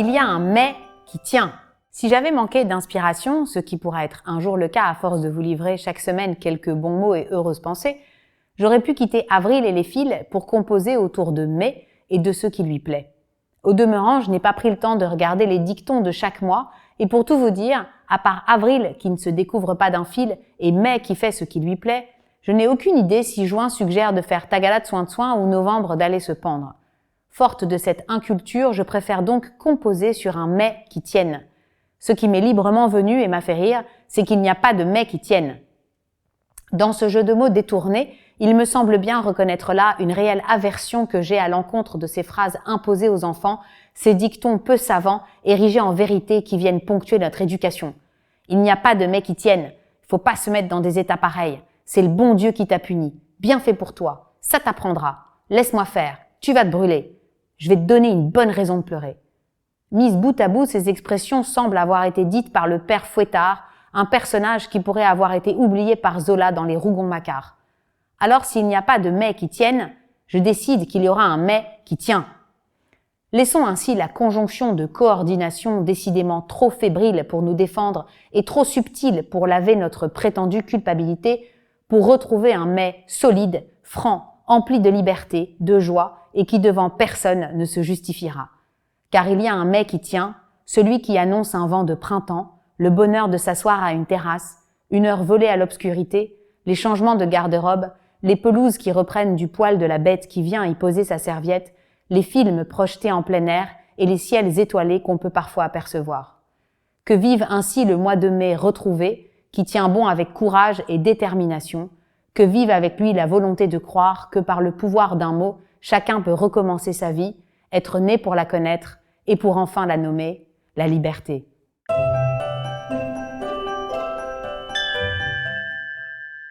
Il y a un mais qui tient. Si j'avais manqué d'inspiration, ce qui pourra être un jour le cas à force de vous livrer chaque semaine quelques bons mots et heureuses pensées, j'aurais pu quitter Avril et les fils pour composer autour de mai et de ce qui lui plaît. Au demeurant, je n'ai pas pris le temps de regarder les dictons de chaque mois et pour tout vous dire, à part Avril qui ne se découvre pas d'un fil et mai qui fait ce qui lui plaît, je n'ai aucune idée si juin suggère de faire Tagada de soin ou novembre d'aller se pendre. Forte de cette inculture, je préfère donc composer sur un mais qui tienne. Ce qui m'est librement venu et m'a fait rire, c'est qu'il n'y a pas de mais qui tienne. Dans ce jeu de mots détourné, il me semble bien reconnaître là une réelle aversion que j'ai à l'encontre de ces phrases imposées aux enfants, ces dictons peu savants, érigés en vérité qui viennent ponctuer notre éducation. Il n'y a pas de mais qui tienne. Il faut pas se mettre dans des états pareils. C'est le bon Dieu qui t'a puni. Bien fait pour toi. Ça t'apprendra. Laisse-moi faire. Tu vas te brûler. Je vais te donner une bonne raison de pleurer. Mises bout à bout, ces expressions semblent avoir été dites par le père Fouettard, un personnage qui pourrait avoir été oublié par Zola dans les Rougon-Macquart. Alors s'il n'y a pas de mais qui tienne, je décide qu'il y aura un mais qui tient. Laissons ainsi la conjonction de coordination décidément trop fébrile pour nous défendre et trop subtile pour laver notre prétendue culpabilité pour retrouver un mais solide, franc, empli de liberté, de joie et qui devant personne ne se justifiera. Car il y a un mais qui tient, celui qui annonce un vent de printemps, le bonheur de s'asseoir à une terrasse, une heure volée à l'obscurité, les changements de garde-robe, les pelouses qui reprennent du poil de la bête qui vient y poser sa serviette, les films projetés en plein air et les ciels étoilés qu'on peut parfois apercevoir. Que vive ainsi le mois de mai retrouvé, qui tient bon avec courage et détermination, que vive avec lui la volonté de croire que par le pouvoir d'un mot, chacun peut recommencer sa vie, être né pour la connaître et pour enfin la nommer, la liberté.